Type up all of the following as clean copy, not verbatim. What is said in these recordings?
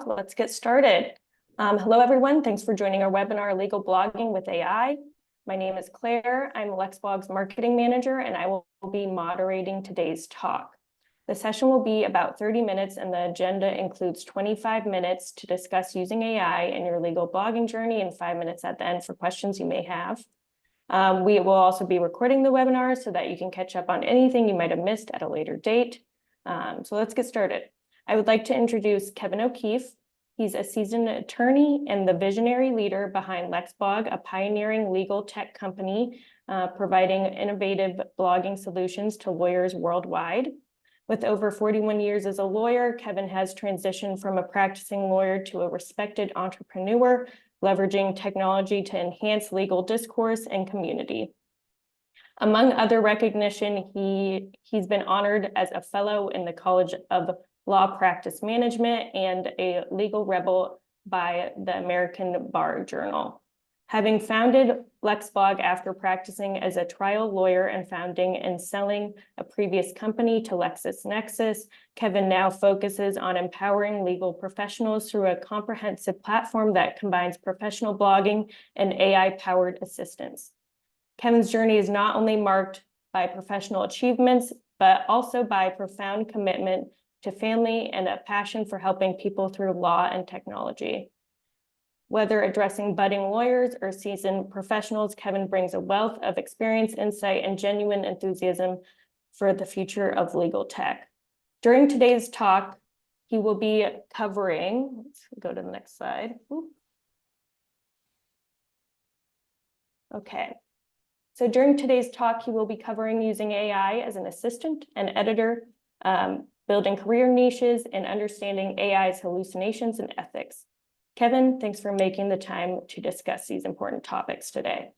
LexBlog. Let's get started. Hello, everyone. Thanks for joining our webinar, Legal Blogging with AI. My name is Claire. I'm LexBlog's marketing manager, and I will be moderating today's talk. The session will be about 30 minutes, and the agenda includes 25 minutes to discuss using AI in your legal blogging journey and 5 minutes at the end for questions you may have. We will also be recording the webinar so that you can catch up on anything you might have missed at a later date. So let's get started. I would like to introduce Kevin O'Keefe. He's a seasoned attorney and the visionary leader behind LexBlog, a pioneering legal tech company providing innovative blogging solutions to lawyers worldwide. With over 41 years as a lawyer, Kevin has transitioned from a practicing lawyer to a respected entrepreneur, leveraging technology to enhance legal discourse and community. Among other recognition, he's been honored as a fellow in the College of Law Practice Management and a legal rebel by the American Bar Journal. Having founded LexBlog after practicing as a trial lawyer and founding and selling a previous company to LexisNexis, Kevin now focuses on empowering legal professionals through a comprehensive platform that combines professional blogging and AI-powered assistance. Kevin's journey is not only marked by professional achievements, but also by profound commitment to family and a passion for helping people through law and technology. Whether addressing budding lawyers or seasoned professionals, Kevin brings a wealth of experience, insight, and genuine enthusiasm for the future of legal tech. During today's talk, he will be covering, let's go to the next slide. Okay. So during today's talk, he will be covering using AI as an assistant and editor, building career niches, and understanding AI's hallucinations and ethics. Kevin, thanks for making the time to discuss these important topics today.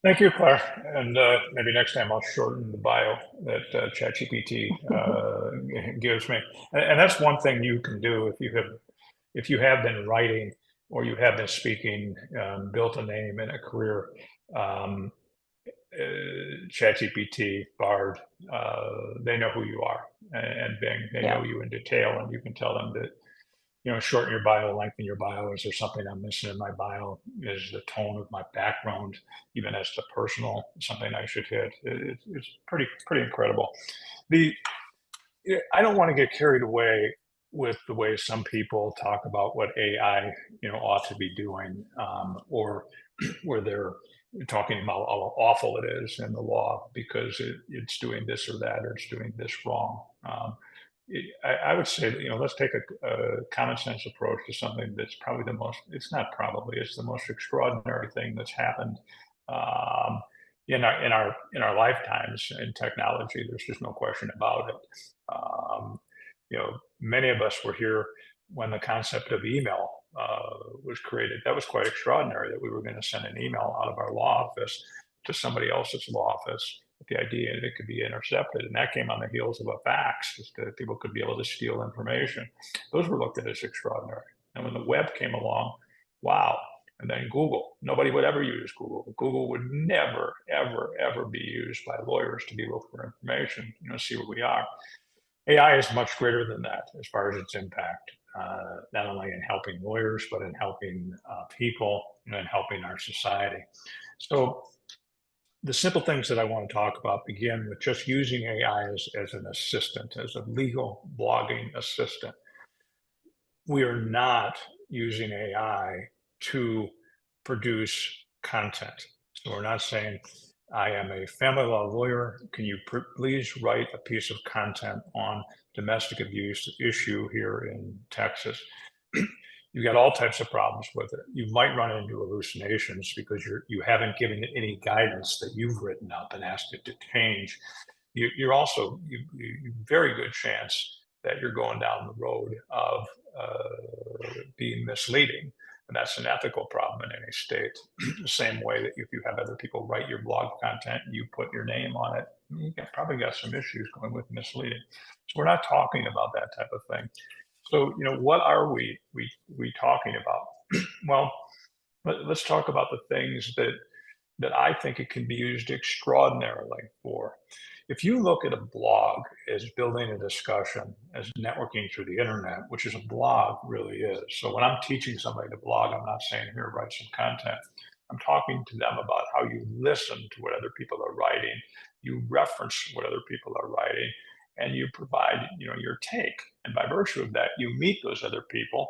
Thank you, Claire. And maybe next time I'll shorten the bio that ChatGPT gives me. And that's one thing you can do if you have been writing or you have been speaking, built a name and a career. ChatGPT, Bard, they know who you are, and Bing, they know you in detail, and you can tell them that, shorten your bio, lengthen your bio. Is there something I'm missing in my bio? Is the tone of my background, even as the personal, something I should hit? It's pretty incredible. I don't want to get carried away with the way some people talk about what AI, ought to be doing, or where they're talking about how awful it is in the law because it's doing this or that, or it's doing this wrong. I would say that, let's take a common sense approach to something that's probably it's the most extraordinary thing that's happened in our lifetimes in technology. There's just no question about it. Many of us were here when the concept of email was created. That was quite extraordinary, that we were going to send an email out of our law office to somebody else's law office with the idea that it could be intercepted. And that came on the heels of a fax, that people could be able to steal information. Those were looked at as extraordinary. And when the web came along, wow. And then Google, nobody would ever use Google. Google would never, ever, ever be used by lawyers to be looking for information. See where we are. AI is much greater than that as far as its impact, not only in helping lawyers, but in helping people and helping our society. So the simple things that I want to talk about begin with just using AI as an assistant, as a legal blogging assistant. We are not using AI to produce content. So we're not saying, I am a family law lawyer. Can you please write a piece of content on domestic abuse issue here in Texas? You've got all types of problems with it. You might run into hallucinations because you haven't given it any guidance that you've written up and asked it to change. You're also very good chance that you're going down the road of being misleading. And that's an ethical problem in any state. The same way that if you have other people write your blog content and you put your name on it, you probably got some issues going with misleading. So we're not talking about that type of thing. So, what are we talking about? Well, let's talk about the things that I think it can be used extraordinarily for. if you look at a blog as building a discussion, as networking through the internet, which is a blog really is. So when I'm teaching somebody to blog, I'm not saying here, write some content. I'm talking to them about how you listen to what other people are writing, you reference what other people are writing, and you provide, your take. And by virtue of that, you meet those other people.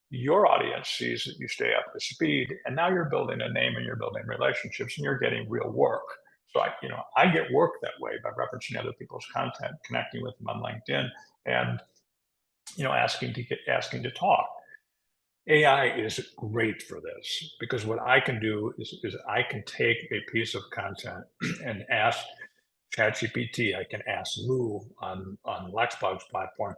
Your audience sees that you stay up to speed, and now you're building a name and you're building relationships and you're getting real work. So I get work that way by referencing other people's content, connecting with them on LinkedIn, and asking to talk. AI is great for this because what I can do is I can take a piece of content and ask ChatGPT. I can ask Lou on LexBlog's platform,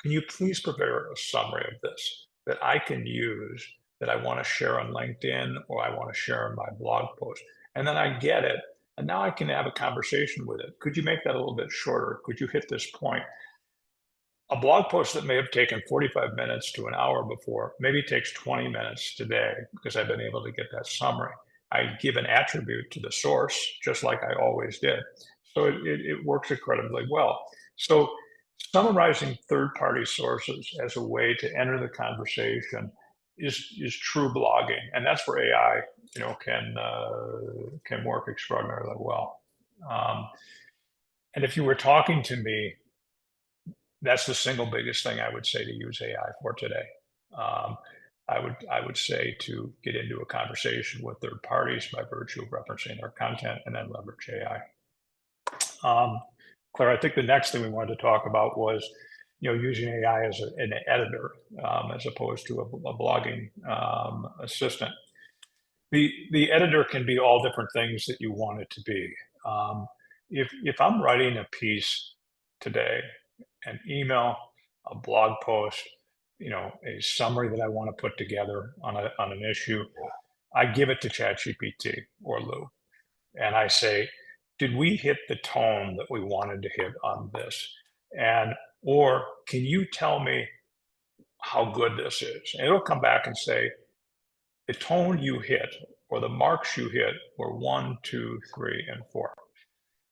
can you please prepare a summary of this that I can use, that I want to share on LinkedIn or I want to share in my blog post? And then I get it. And now I can have a conversation with it. Could you make that a little bit shorter? Could you hit this point? A blog post that may have taken 45 minutes to an hour before maybe takes 20 minutes today because I've been able to get that summary. I give an attribute to the source, just like I always did. So it works incredibly well. So summarizing third-party sources as a way to enter the conversation is true blogging, and that's where AI, can work extraordinarily well. And if you were talking to me, that's the single biggest thing I would say to use AI for today. I would say to get into a conversation with third parties by virtue of referencing their content and then leverage AI. Claire, I think the next thing we wanted to talk about was, using AI as an editor as opposed to a blogging assistant. The editor can be all different things that you want it to be. If I'm writing a piece today, an email, a blog post, a summary that I want to put together on an issue, I give it to ChatGPT or Lou, and I say, did we hit the tone that we wanted to hit on this? Or can you tell me how good this is? And it'll come back and say, the tone you hit or the marks you hit were 1, 2, 3, and 4.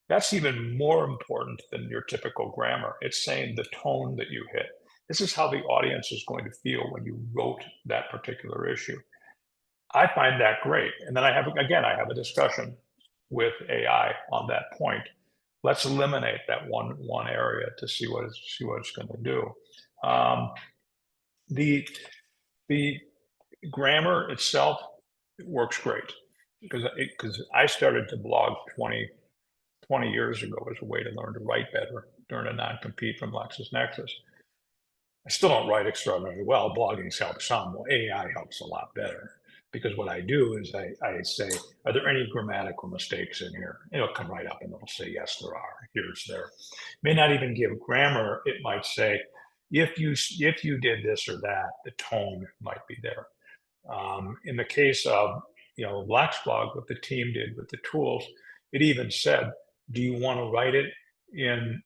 That's even more important than your typical grammar. It's saying the tone that you hit. This is how the audience is going to feel when you wrote that particular issue. I find that great. And then I have a discussion with AI on that point. Let's eliminate that one area to see what it's going to do. The grammar itself works great because I started to blog 20 years ago as a way to learn to write better during a non-compete from LexisNexis. I still don't write extraordinarily well. Blogging helps some. Well, AI helps a lot better because what I do is I say, are there any grammatical mistakes in here? It'll come right up and it'll say, yes, there are. Here's there. It may not even give grammar. It might say, if you did this or that, the tone might be there. In the case of LexBlog, what the team did with the tools, it even said, do you want to write it in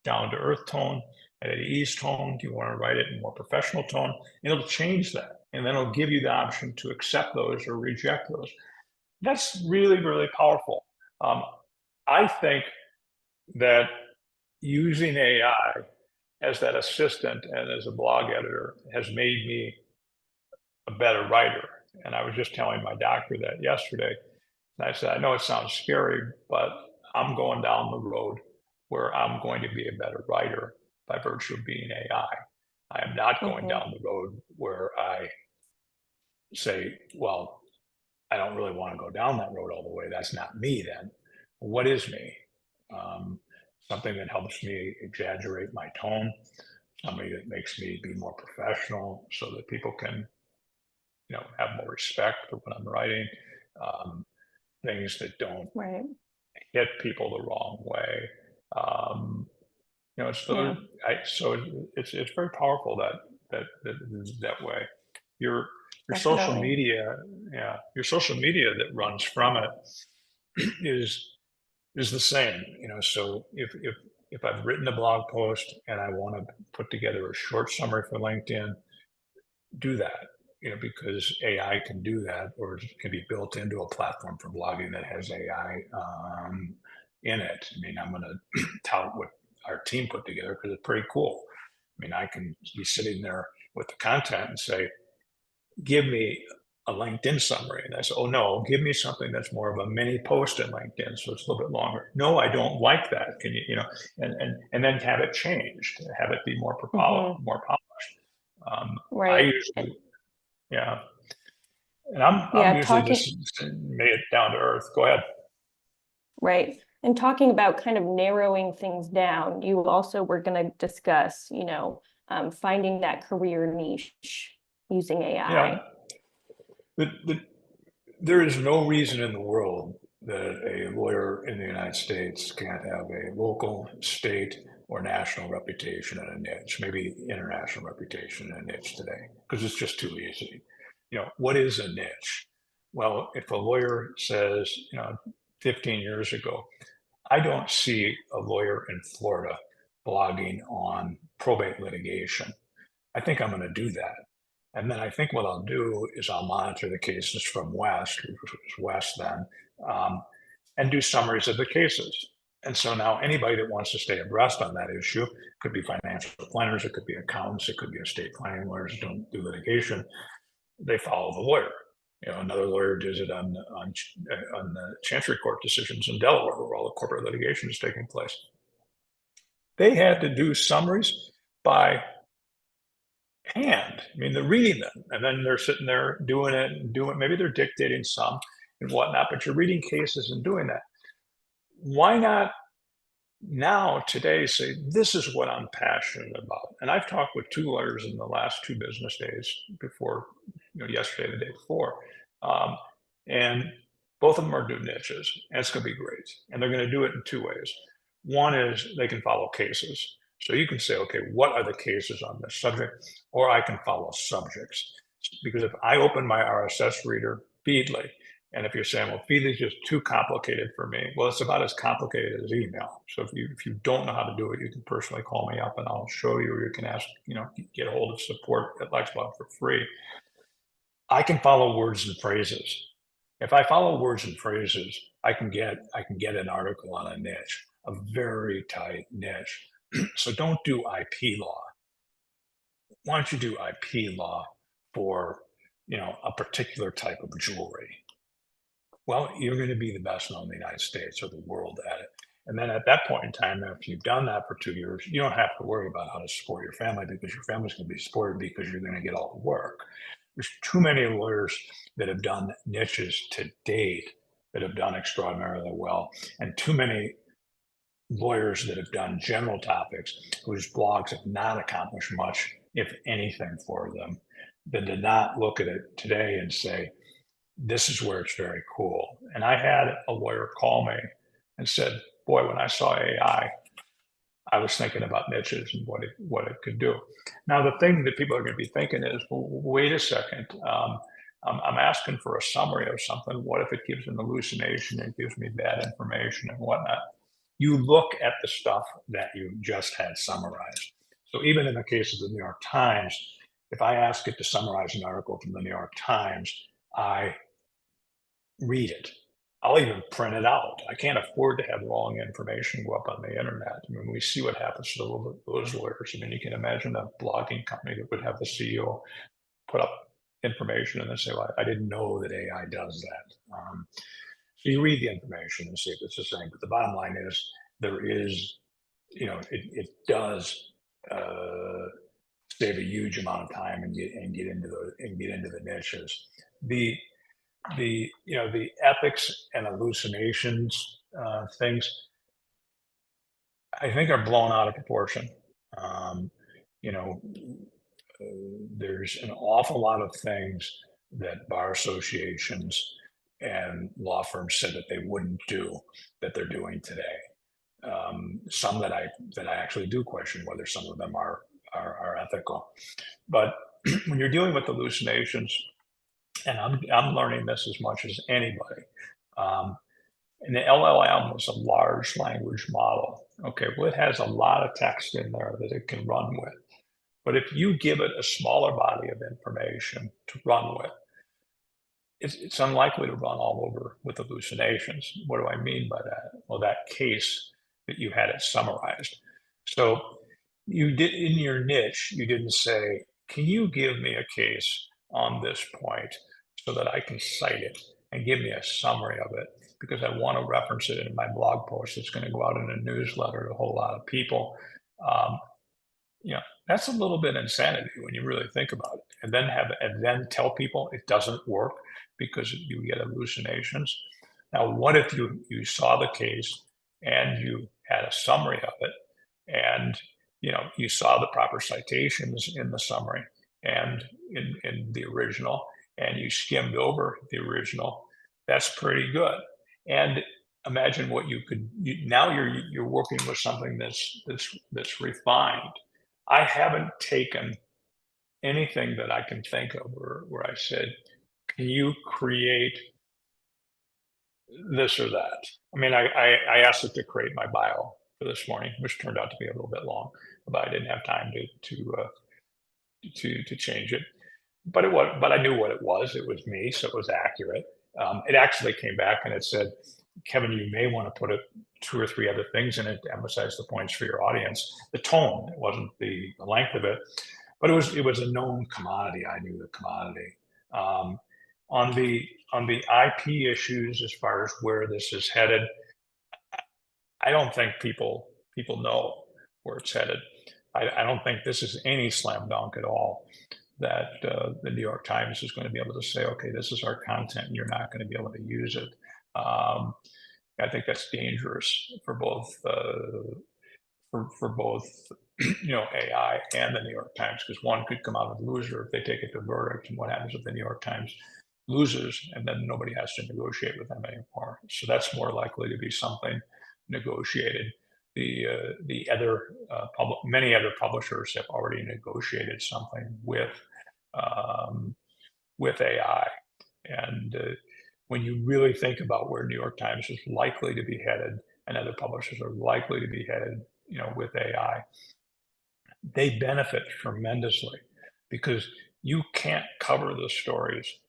down to earth tone, at an ease tone? Do you want to write it in more professional tone? And it'll change that, and then it'll give you the option to accept those or reject those. That's really, really powerful. I think that using AI as that assistant and as a blog editor has made me a better writer. And I was just telling my doctor that yesterday. And I said, I know it sounds scary, but I'm going down the road where I'm going to be a better writer by virtue of being AI. I am not going down the road where I say, well, I don't really want to go down that road all the way. That's not me then. What is me? Something that helps me exaggerate my tone, something that makes me be more professional so that people can have more respect for what I'm writing, things that don't hit people the wrong way. It's very powerful that way. Your social media, your social media that runs from it is the same. So if I've written a blog post and I want to put together a short summary for LinkedIn, do that. Because AI can do that, or it can be built into a platform for blogging that has AI. in it. I mean, I'm going to tout what our team put together because it's pretty cool. I mean, I can be sitting there with the content and say, give me a LinkedIn summary. And I say, oh no, give me something that's more of a mini post in LinkedIn. So it's a little bit longer. No, I don't like that. Can you, and then have it changed, have it be more more polished. I Right. usually, yeah. And I'm Yeah, usually talking, just made it down to earth. Go ahead. right. And talking about kind of narrowing things down, you also were going to discuss, finding that career niche using Yeah. AI. There is no reason in the world that a lawyer in the United States can't have a local, state, or national reputation in a niche, maybe international reputation in a niche today, because it's just too easy. What is a niche? Well, if a lawyer says, 15 years ago, I don't see a lawyer in Florida blogging on probate litigation. I think I'm going to do that. And then I think what I'll do is I'll monitor the cases from West, which was West then, and do summaries of the cases. And so now anybody that wants to stay abreast on that issue, could be financial planners, it could be accountants, it could be estate planning lawyers who don't do litigation. They follow the lawyer. Another lawyer does it on the Chancery Court decisions in Delaware, where all the corporate litigation is taking place. They had to do summaries by hand. I mean, they're reading them, and then they're sitting there doing it and maybe they're dictating some and whatnot, but you're reading cases and doing that. Why not now, today, say, this is what I'm passionate about? And I've talked with 2 lawyers in the last 2 business days before, yesterday, the day before. And both of them are doing niches, and it's going to be great. And they're going to do it in 2 ways. One is they can follow cases. So you can say, okay, what are the cases on this subject? Or I can follow subjects. Because if I open my RSS reader, Feedly, and if you're saying, well, Feedly is just too complicated for me, well, it's about as complicated as email. So if you don't know how to do it, you can personally call me up and I'll show you, or you can ask, get a hold of support at LexBlog for free. I can follow words and phrases. If I follow words and phrases, I can get an article on a niche, a very tight niche. So don't do IP law. Why don't you do IP law for, a particular type of jewelry? Well, you're going to be the best known in the United States or the world at it. And then at that point in time, if you've done that for 2 years, you don't have to worry about how to support your family, because your family's going to be supported because you're going to get all the work. There's too many lawyers that have done niches to date that have done extraordinarily well, and too many lawyers that have done general topics whose blogs have not accomplished much, if anything, for them, that did not look at it today and say, this is where it's very cool. And I had a lawyer call me and said, boy, when I saw AI, I was thinking about niches and what it could do. Now, the thing that people are going to be thinking is, well, wait a second. I'm asking for a summary of something. What if it gives an hallucination and gives me bad information and whatnot? You look at the stuff that you just had summarized. So even in the case of the New York Times, if I ask it to summarize an article from the New York Times, I read it. I'll even print it out. I can't afford to have wrong information go up on the internet. I mean, we see what happens to those lawyers. I mean, you can imagine a blogging company that would have the CEO put up information and then say, well, I didn't know that AI does that. So you read the information and see if it's the same. But the bottom line is, there is, it does save a huge amount of time and get into the niches. The ethics and hallucinations things, I think, are blown out of proportion. You know, there's an awful lot of things that bar associations and law firms said that they wouldn't do that they're doing today. Some that I actually do question whether some of them are ethical. But when you're dealing with hallucinations, and I'm learning this as much as anybody. And the LLM is a large language model. Okay, well, it has a lot of text in there that it can run with. But if you give it a smaller body of information to run with, it's unlikely to run all over with hallucinations. What do I mean by that? Well, that case that you had it summarized. So you did, in your niche, you didn't say, can you give me a case on this point so that I can cite it and give me a summary of it? Because I want to reference it in my blog post. It's going to go out in a newsletter to a whole lot of people. Um, you know, that's a little bit insanity when you really think about it. And then tell people it doesn't work because you get hallucinations. Now, what if you saw the case and you had a summary of it, and you saw the proper citations in the summary and in the original, and you skimmed over the original? That's pretty good. And imagine what now you're working with something that's refined. I haven't taken anything that I can think of where I said, can you create this or that? I mean, I asked it to create my bio for this morning, which turned out to be a little bit long, but I didn't have time to change it. But I knew what it was. It was me, so it was accurate. It actually came back and it said, Kevin, you may want to put two or three other things in it to emphasize the points for your audience. The tone, it wasn't the length of it, but it was a known commodity. I knew the commodity. Um, on the IP issues, as far as where this is headed, I don't think people know where it's headed. I don't think this is any slam dunk at all that the New York Times is going to be able to say, okay, this is our content, and you're not going to be able to use it. I think that's dangerous for both for both AI and the New York Times, because one could come out a loser if they take it to verdict. And what happens if the New York Times loses, and then nobody has to negotiate with them anymore? So that's more likely to be something negotiated. The other many other publishers have already negotiated something with AI, and when you really think about where New York Times is likely to be headed, and other publishers are likely to be headed, with AI, they benefit tremendously, because you can't cover the stories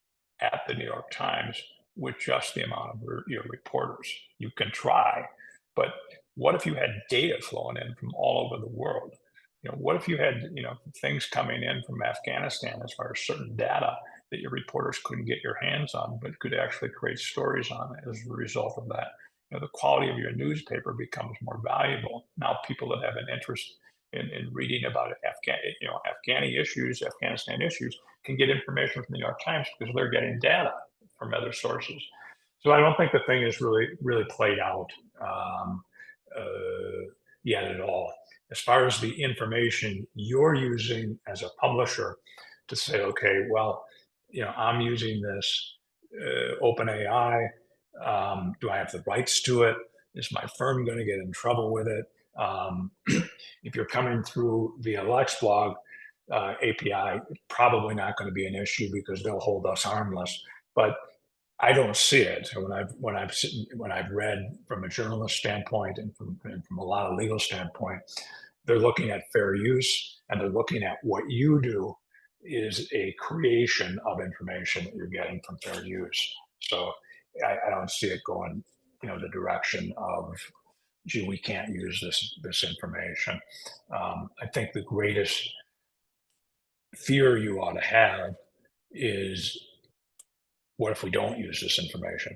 at the New York Times with just the amount of reporters. You can try, but what if you had data flowing in from all over the world? What if you had things coming in from Afghanistan as far as certain data that your reporters couldn't get your hands on, but could actually create stories on as a result of that? The quality of your newspaper becomes more valuable. Now people that have an interest in reading about Afghanistan issues, can get information from the New York Times because they're getting data from other sources. So I don't think the thing is really played out yet at all. As far as the information you're using as a publisher to say, okay, well, I'm using this OpenAI. Do I have the rights to it? Is my firm going to get in trouble with it? If you're coming through via LexBlog API, it's probably not going to be an issue because they'll hold us harmless. But I don't see it. So when I've read from a journalist standpoint and from a lot of legal standpoint, they're looking at fair use, and they're looking at what you do is a creation of information that you're getting from fair use. So I don't see it going, the direction of, gee, we can't use this information. I think the greatest fear you ought to have is, what if we don't use this information?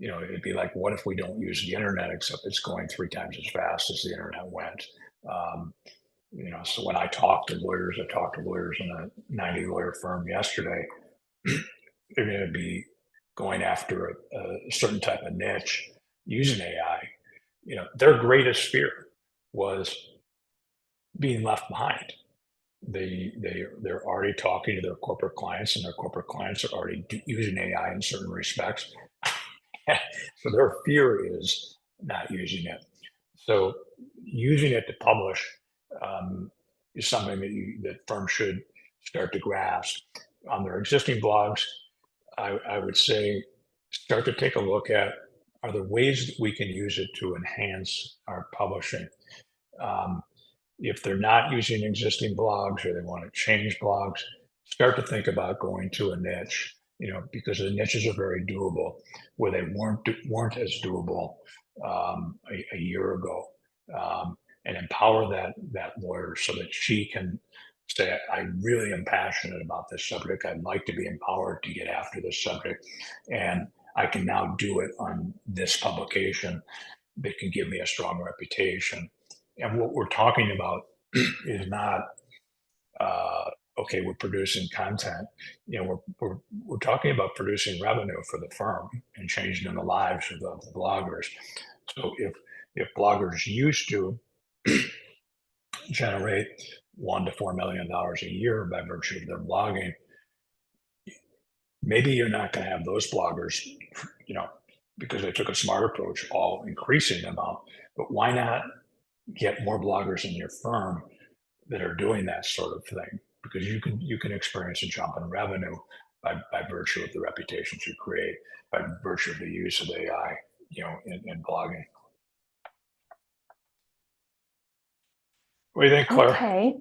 It'd be like, what if we don't use the internet, except it's going 3 times as fast as the internet went? So when I talk to lawyers in a 90 lawyer firm yesterday, they're going to be going after a certain type of niche using AI. Their greatest fear was being left behind. They're already talking to their corporate clients, and their corporate clients are already using AI in certain respects. So their fear is not using it. So using it to publish is something that firms should start to grasp. On their existing blogs, I would say start to take a look at, are there ways that we can use it to enhance our publishing? If they're not using existing blogs or they want to change blogs, start to think about going to a niche because the niches are very doable, where they weren't as doable a year ago, and empower that lawyer so that she can say, I really am passionate about this subject. I'd like to be empowered to get after this subject, and I can now do it on this publication that can give me a strong reputation. And what we're talking about is not okay, we're producing content. We're talking about producing revenue for the firm and changing the lives of the bloggers. So if bloggers used to generate $1 to $4 million a year by virtue of their blogging, maybe you're not going to have those bloggers, because they took a smart approach, all increasing the amount. But why not get more bloggers in your firm that are doing that sort of thing? Because you can experience a jump in revenue by virtue of the reputations you create, by virtue of the use of AI, in blogging. What do you think, Claire? Okay.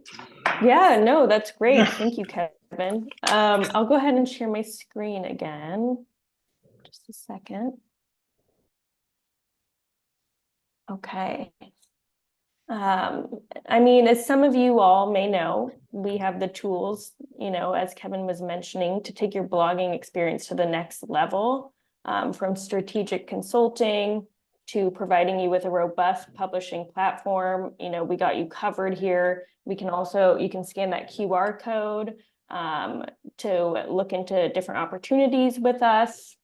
Yeah, no, that's great. Thank you, Kevin. I'll go ahead and share my screen again. Just a second. Okay. I mean, as some of you all may know, we have the tools, as Kevin was mentioning, to take your blogging experience to the next level, from strategic consulting to providing you with a robust publishing platform. We got you covered here. You can scan that QR code to look into different opportunities with us.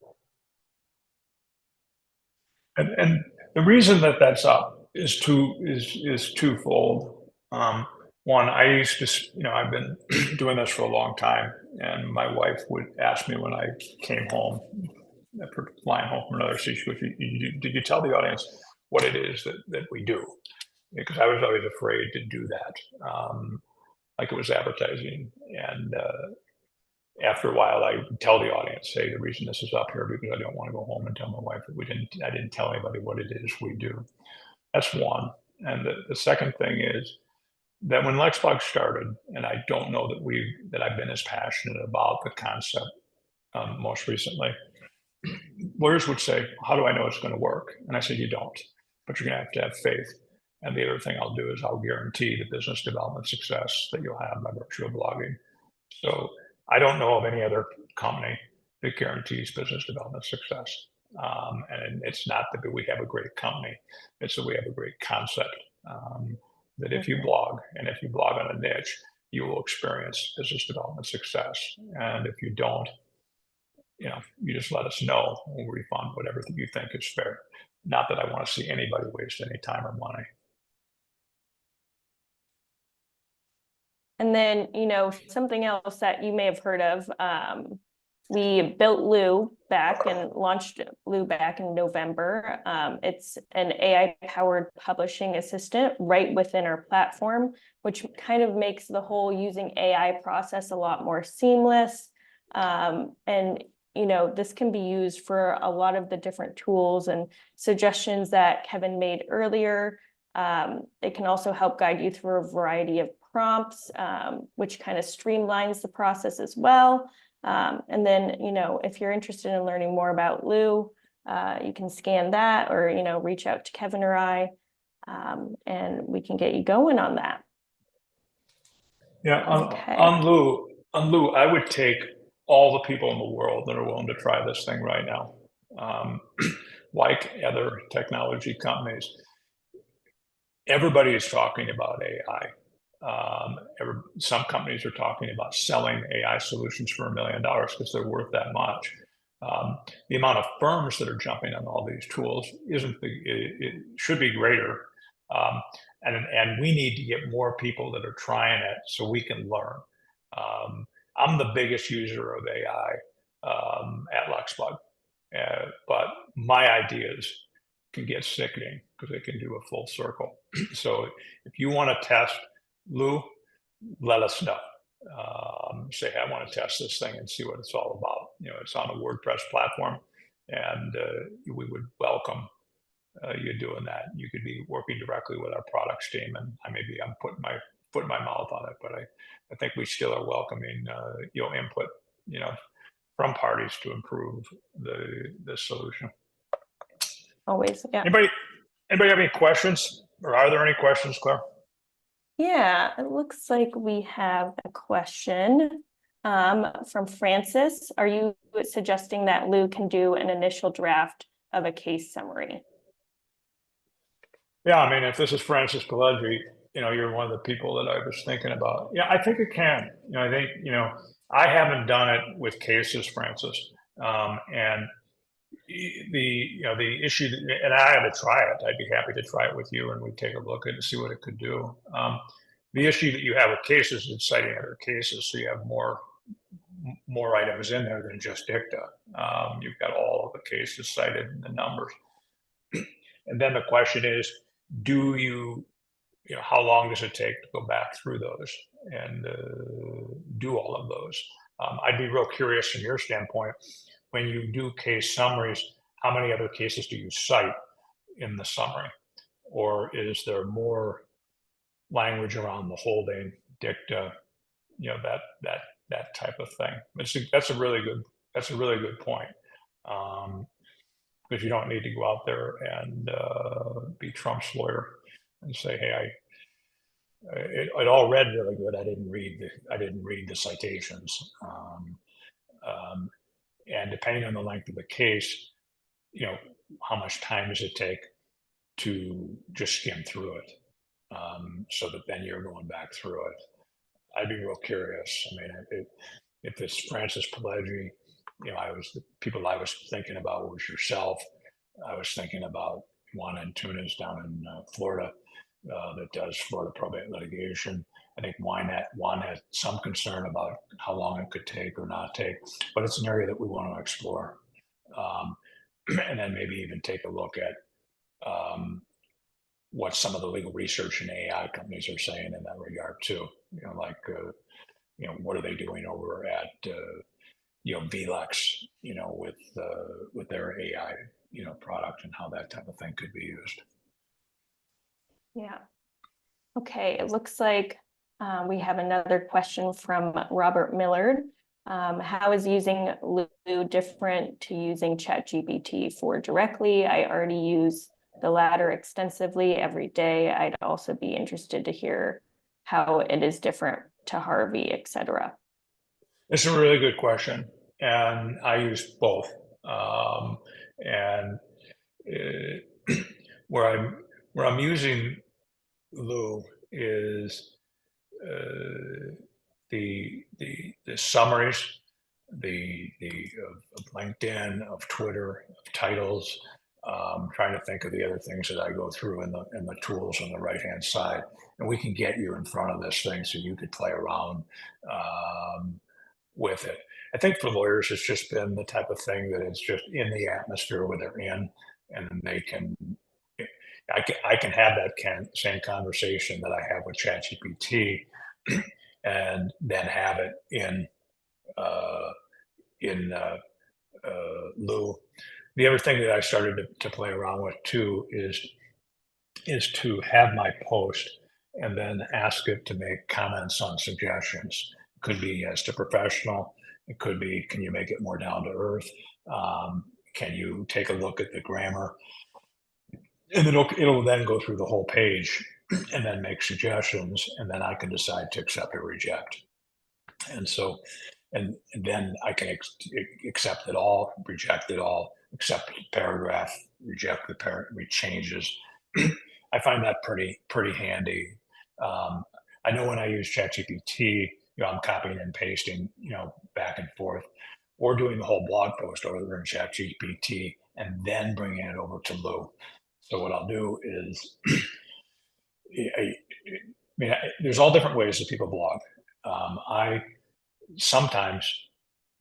And the reason that's up is twofold. One, I used to, I've been doing this for a long time, and my wife would ask me when I came home, after flying home from another city, did you tell the audience what it is that we do? Because I was always afraid to do that, like it was advertising. And after a while, I would tell the audience, hey, the reason this is up here because I don't want to go home and tell my wife that I didn't tell anybody what it is we do. That's one. And the second thing is that when LexBlog started, and I don't know that I've been as passionate about the concept most recently, lawyers would say, how do I know it's going to work? And I said, you don't, but you're going to have faith. And the other thing I'll do is I'll guarantee the business development success that you'll have by virtue of blogging. So I don't know of any other company that guarantees business development success. And it's not that we have a great company, it's that we have a great concept. That if you blog, and if you blog on a niche, you will experience business development success. And if you don't, you just let us know, and we'll refund whatever you think is fair. Not that I want to see anybody waste any time or money. And then, something else that you may have heard of, we built Lou back and launched Lou back in November. It's an AI-powered publishing assistant right within our platform, which kind of makes the whole using AI process a lot more seamless. And this can be used for a lot of the different tools and suggestions that Kevin made earlier. It can also help guide you through a variety of prompts, which kind of streamlines the process as well. And then, if you're interested in learning more about Lou, you can scan that or, reach out to Kevin or I, and we can get you going on that. Yeah, on Lou, I would take all the people in the world that are willing to try this thing right now. Like other technology companies, everybody is talking about AI. Some companies are talking about selling AI solutions for $1 million because they're worth that much. The amount of firms that are jumping on all these tools it should be greater. And we need to get more people that are trying it so we can learn. I'm the biggest user of AI at LexBlog, but my ideas can get sickening because they can do a full circle. So if you want to test Lou, let us know. Say, hey, I want to test this thing and see what it's all about. It's on a WordPress platform, and we would welcome you doing that. You could be working directly with our products team, and I'm putting my foot in my mouth on it, but I think we still are welcoming your input, from parties to improve the solution. Always, yeah. Anybody have any questions, or are there any questions, Claire? Yeah, it looks like we have a question from Francis. Are you suggesting that Lou can do an initial draft of a case summary? Yeah, I mean, if this is Francis Pileggi, you're one of the people that I was thinking about. Yeah, I think it can. I think, I haven't done it with cases, Francis. And the issue, and I had to try it. I'd be happy to try it with you, and we'd take a look at it and see what it could do. The issue that you have with cases is citing other cases, so you have more items in there than just dicta. You've got all of the cases cited in the numbers. And then the question is, how long does it take to go back through those and do all of those? I'd be real curious from your standpoint, when you do case summaries, how many other cases do you cite in the summary? Or is there more language around the holding, dicta, that type of thing? That's a really good point. Because you don't need to go out there and be Trump's lawyer and say, "Hey, it all read really good. I didn't read the citations." And depending on the length of the case, how much time does it take to just skim through it, so that then you're going back through it? I'd be real curious. I mean, if it's Francis Pileggi, the people I was thinking about was yourself. I was thinking about Juan Antunes down in Florida, that does Florida probate litigation. I think Juan had some concern about how long it could take or not take, but it's an area that we want to explore. And then maybe even take a look at what some of the legal research and AI companies are saying in that regard too. What are they doing over at VLEX, with their AI, product, and how that type of thing could be used. Yeah. Okay, it looks like we have another question from Robert Millard. How is using Lou different to using ChatGPT for directly? I already use the latter extensively every day. I'd also be interested to hear how it is different to Harvey, etc. It's a really good question, and I use both. And where I'm using Lou is the summaries, of LinkedIn, of Twitter, of titles. Trying to think of the other things that I go through in the tools on the right hand side, and we can get you in front of this thing so you could play around with it. I think for lawyers, it's just been the type of thing that it's just in the atmosphere where they're in, and they can. I can have that same conversation that I have with ChatGPT, and then have it in Lou. The other thing that I started to play around with too is to have my post and then ask it to make comments on suggestions. It could be as to professional. It could be, can you make it more down to earth? Can you take a look at the grammar? And then it'll then go through the whole page and then make suggestions, and then I can decide to accept or reject. And so, and then I can accept it all, reject it all, accept the paragraph, reject the changes. I find that pretty handy. I know when I use ChatGPT, I'm copying and pasting, back and forth, or doing the whole blog post over in ChatGPT and then bringing it over to Lou. So what I'll do is, there's all different ways that people blog. I sometimes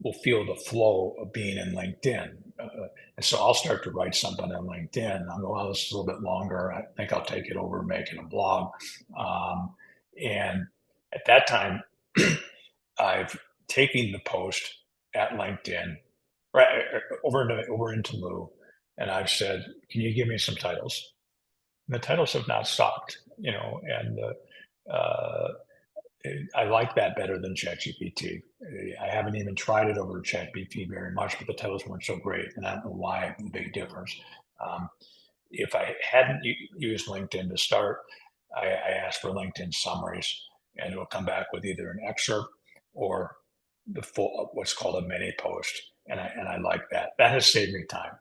will feel the flow of being in LinkedIn. And so I'll start to write something on LinkedIn. And I'll go, oh, this is a little bit longer. I think I'll take it over and make it a blog. And at that time, I've taken the post at LinkedIn, right, over into Lou, and I've said, can you give me some titles? And the titles have not stopped, and I like that better than ChatGPT. I haven't even tried it over ChatGPT very much, but the titles weren't so great, and I don't know why. The big difference. If I hadn't used LinkedIn to start, I asked for LinkedIn summaries, and it will come back with either an excerpt or the full, what's called a mini post, and I like that. That has saved me time.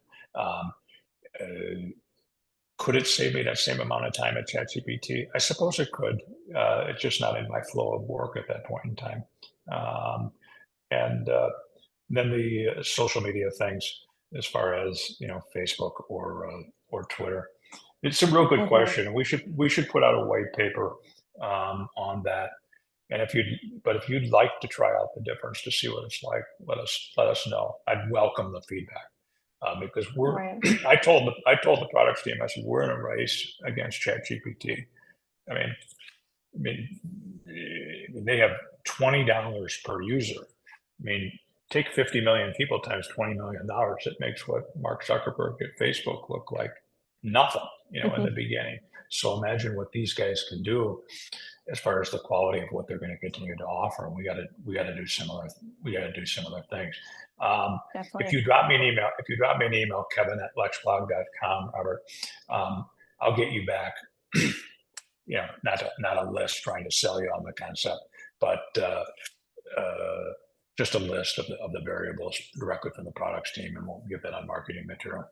Could it save me that same amount of time at ChatGPT? I suppose it could. It's just not in my flow of work at that point in time. And then the social media things, as far as Facebook or Twitter, it's a real good question. We should put out a white paper on that. And if you'd like to try out the difference to see what it's like, let us know. I'd welcome the feedback. Because I told the products team, I said, we're in a race against ChatGPT. I mean, they have $20 per user. I mean, take 50 million people times $20 million. It makes what Mark Zuckerberg at Facebook look like nothing, in the beginning. So imagine what these guys can do as far as the quality of what they're going to continue to offer. And we got to do similar things. If you drop me an email, Kevin@LexBlog.com, Robert, I'll get you back. Not a list trying to sell you on the concept, but just a list of the variables directly from the products team, and we'll get that on marketing material.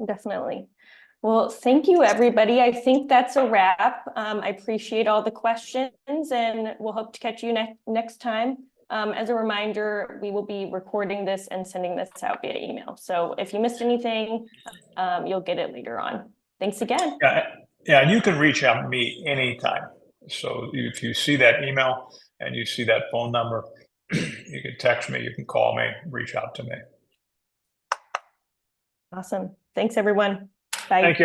Definitely. Well, thank you, everybody. I think that's a wrap. I appreciate all the questions, and we'll hope to catch you next time. As a reminder, we will be recording this and sending this out via email. So if you missed anything, you'll get it later on. Thanks again. Yeah, and you can reach out to me anytime. So if you see that email and you see that phone number, you can text me, you can call me, reach out to me. Awesome. Thanks, everyone. Bye. Thank you.